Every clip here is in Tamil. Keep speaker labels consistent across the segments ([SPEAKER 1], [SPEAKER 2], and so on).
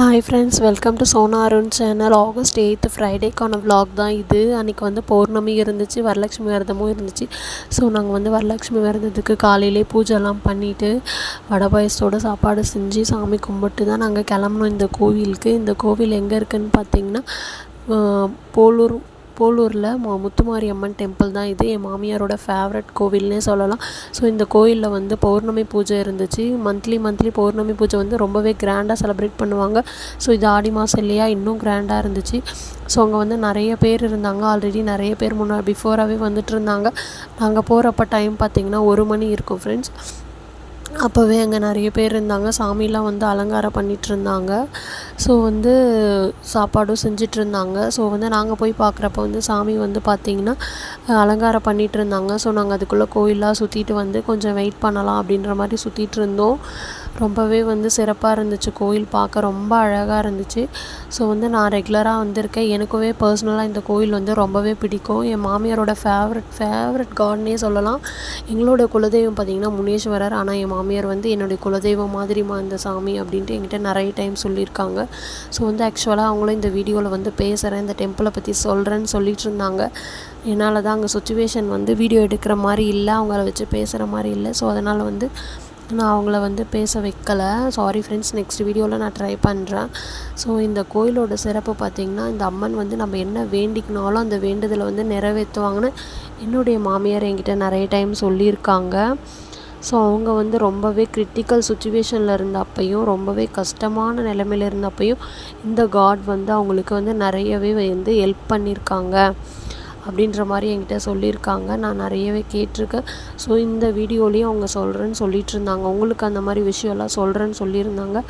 [SPEAKER 1] Hi friends, welcome to Sona Arun channel. August 8 ஃப்ரைடேக்கான vlog தான் இது. அன்றைக்கி வந்து பௌர்ணமி இருந்துச்சு, வரலட்சுமி விரதமும் இருந்துச்சு. ஸோ நாங்கள் வந்து வரலட்சுமி விரதத்துக்கு காலையிலே பூஜைலாம் பண்ணிவிட்டு வடை பாயசத்தோட சாப்பாடு செஞ்சு சாமி கும்பிட்டு தான் நாங்கள் கிளம்புனோம் இந்த கோவிலுக்கு. இந்த கோவில் எங்கே இருக்குதுன்னு பார்த்தீங்கன்னா போலூரில் முத்துமாரி அம்மன் டெம்பிள் தான் இது. என் மாமியாரோட ஃபேவரட் கோவில்னே சொல்லலாம். ஸோ இந்த கோயிலில் வந்து பௌர்ணமி பூஜை இருந்துச்சு. மந்த்லி பௌர்ணமி பூஜை வந்து ரொம்பவே கிராண்டாக செலிப்ரேட் பண்ணுவாங்க. ஸோ இது ஆடி மாதம் இல்லையா, இன்னும் கிராண்டாக இருந்துச்சு. ஸோ அங்கே வந்து நிறைய பேர் இருந்தாங்க. ஆல்ரெடி நிறைய பேர் பிஃபோராகவே வந்துட்டு இருந்தாங்க. நாங்கள் போகிறப்ப டைம் பார்த்திங்கன்னா 1 மணி இருக்கும் ஃப்ரெண்ட்ஸ். அப்போவே அங்கே நிறைய பேர் இருந்தாங்க. சாமிலாம் வந்து அலங்காரம் பண்ணிகிட்ருந்தாங்க. ஸோ வந்து சாப்பாடும் செஞ்சிட்ருந்தாங்க. ஸோ வந்து நாங்கள் போய் பார்க்குறப்ப வந்து சாமி வந்து பார்த்திங்கன்னா அலங்காரம் பண்ணிகிட்ருந்தாங்க. ஸோ நாங்கள் அதுக்குள்ளே கோயிலாக சுற்றிட்டு வந்து கொஞ்சம் வெயிட் பண்ணலாம் அப்படின்ற மாதிரி சுற்றிட்டு இருந்தோம். ரொம்பவே வந்து சிறப்பாக இருந்துச்சு. கோயில் பார்க்க ரொம்ப அழகாக இருந்துச்சு. ஸோ வந்து நான் ரெகுலராக வந்திருக்கேன். எனக்குமே பர்சனலாக இந்த கோயில் வந்து ரொம்பவே பிடிக்கும். என் மாமியாரோட ஃபேவரட் காட்னே சொல்லலாம். எங்களோட குலதெய்வம் பார்த்திங்கன்னா முனீஸ்வரர். ஆனால் என் மாமியார் வந்து என்னுடைய குலதெய்வம் மாதிரிமா இந்த சாமி அப்படின்ட்டு என்கிட்ட நிறைய டைம் சொல்லியிருக்காங்க. ஸோ வந்து ஆக்சுவலாக அவங்களும் இந்த வீடியோவில் வந்து பேசுகிறேன், இந்த டெம்பிளை பற்றி சொல்கிறேன்னு சொல்லிட்டு இருந்தாங்க. என்னால் தான் அங்கே சுச்சுவேஷன் வந்து வீடியோ எடுக்கிற மாதிரி இல்லை, அவங்கள வச்சு பேசுகிற மாதிரி இல்லை. ஸோ அதனால் வந்து நான் அவங்கள வந்து பேச வைக்கலை. சாரி ஃப்ரெண்ட்ஸ், நெக்ஸ்ட் வீடியோவில் நான் ட்ரை பண்ணுறேன். ஸோ இந்த கோயிலோட சிறப்பு பார்த்திங்கன்னா, இந்த அம்மன் வந்து நம்ம என்ன வேண்டிக்கினாலும் அந்த வேண்டுதலை வந்து நிறைவேற்றுவாங்கன்னு என்னுடைய மாமியார் என்கிட்ட நிறைய டைம் சொல்லியிருக்காங்க. ஸோ அவங்க வந்து ரொம்பவே கிரிட்டிக்கல் சுச்சுவேஷனில் இருந்தப்பையும், ரொம்பவே கஷ்டமான நிலைமையில் இருந்தப்பையும் இந்த காட் வந்து அவங்களுக்கு வந்து நிறையவே வந்து ஹெல்ப் பண்ணியிருக்காங்க அப்படின்ற மாதிரி என்கிட்ட சொல்லியிருக்காங்க. நான் நிறையவே கேட்டிருக்கேன். ஸோ இந்த வீடியோலேயும் அவங்க சொல்கிறேன்னு சொல்லிகிட்டு இருந்தாங்க. உங்களுக்கு அந்த மாதிரி விஷயம்லாம் சொல்கிறேன்னு சொல்லியிருந்தாங்க.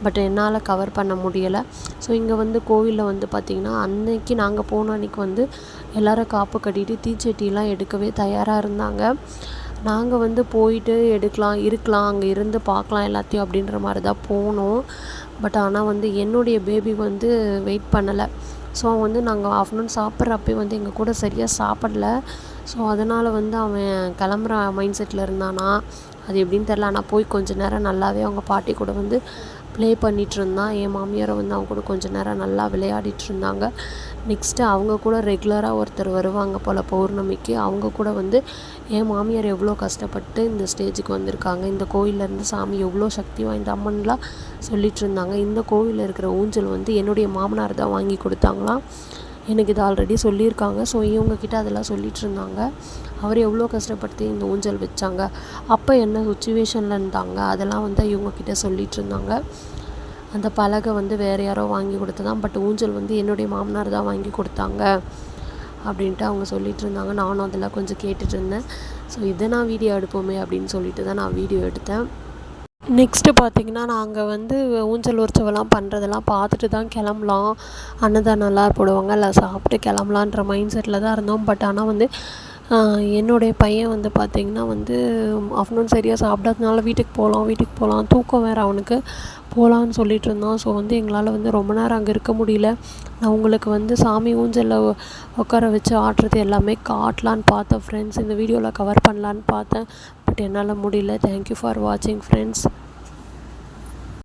[SPEAKER 1] பட் என்னால் கவர் பண்ண முடியலை. ஸோ இங்கே வந்து கோவிலில் வந்து பார்த்திங்கன்னா அன்னைக்கு நாங்கள் போன அன்றைக்கி வந்து எல்லோரும் காப்பு கட்டிட்டு தீச்சட்டிலாம் எடுக்கவே தயாராக இருந்தாங்க. நாங்கள் வந்து போயிட்டு இருக்கலாம் அங்கே இருந்து பார்க்கலாம் எல்லாத்தையும் அப்படின்ற மாதிரி தான் போனோம். பட் ஆனால் வந்து என்னுடைய பேபி வந்து வெயிட் பண்ணலை. ஸோ வந்து நாங்கள் ஆஃப்டர்நூன் சாப்பிட்றப்பே வந்து எங்கள் கூட சரியாக சாப்பிடல. ஸோ அதனால் வந்து அவன் கிளம்புற மைண்ட் செட்டில் இருந்தானா அது எப்படின்னு தெரில. ஆனால் போய் கொஞ்சம் நேரம் நல்லாவே அவங்க பாட்டி கூட வந்து ப்ளே பண்ணிகிட்டு இருந்தான். என் மாமியாரை வந்து அவங்க கூட கொஞ்சம் நேரம் நல்லா விளையாடிட்டு இருந்தாங்க. நெக்ஸ்ட்டு அவங்க கூட ரெகுலராக ஒருத்தர் வருவாங்க போல் பௌர்ணமிக்கு. அவங்க கூட வந்து என் மாமியார் எவ்வளோ கஷ்டப்பட்டு இந்த ஸ்டேஜுக்கு வந்திருக்காங்க, இந்த கோயிலேருந்து சாமி எவ்வளோ சக்தி வாய்ந்த அம்மன்லாம் சொல்லிகிட்டு இருந்தாங்க. இந்த கோவிலில் இருக்கிற ஊஞ்சல் வந்து என்னுடைய மாமனார் தான் வாங்கி கொடுத்தாங்களாம். எனக்கு இது ஆல்ரெடி சொல்லியிருக்காங்க. ஸோ இவங்கக்கிட்ட அதெல்லாம் சொல்லிகிட்டு இருந்தாங்க. அவர் எவ்வளோ கஷ்டப்பட்டு இந்த ஊஞ்சல் வச்சாங்க, அப்போ என்ன சுச்சுவேஷனில் இருந்தாங்க, அதெல்லாம் வந்து இவங்கக்கிட்ட சொல்லிகிட்டு இருந்தாங்க. அந்த பலகை வந்து வேறு யாரோ வாங்கி கொடுத்ததான், பட் ஊஞ்சல் வந்து என்னுடைய மாமனார் தான் வாங்கி கொடுத்தாங்க அப்படின்ட்டு அவங்க சொல்லிகிட்டு இருந்தாங்க. நானும் அதெல்லாம் கொஞ்சம் கேட்டுட்டு இருந்தேன். ஸோ இதை நான் வீடியோ எடுப்போமே அப்படின்னு சொல்லிட்டு தான் நான் வீடியோ எடுத்தேன். நெக்ஸ்ட்டு பார்த்திங்கன்னா நாங்கள் வந்து ஊஞ்சல் உற்சவெல்லாம் பண்ணுறதெல்லாம் பார்த்துட்டு தான் கிளம்பலாம். அன்னதானம்லாம் போடுவாங்க, இல்லை சாப்பிட்டு கிளம்பலான்ற மைண்ட் செட்டில் தான் இருந்தோம். பட் ஆனால் வந்து என்னுடைய பையன் வந்து பார்த்திங்கன்னா வந்து ஆஃப்டர்நூன் சரியாக சாப்பிடாதனால வீட்டுக்கு போகலாம் தூக்கம் வேறு அவனுக்கு, போகலான்னு சொல்லிட்டு இருந்தான். ஸோ வந்து எங்களால் வந்து ரொம்ப நேரம் அங்கே இருக்க முடியல. நான் உங்களுக்கு வந்து சாமி ஊஞ்சலில் உட்கார வச்சு ஆடுறது எல்லாமே காட்டலான்னு பார்த்தேன் ஃப்ரெண்ட்ஸ். இந்த வீடியோவில் கவர் பண்ணலான்னு பார்த்தேன். பட் என்னால் முடியல. தேங்க்யூ ஃபார் வாட்சிங் ஃப்ரெண்ட்ஸ்.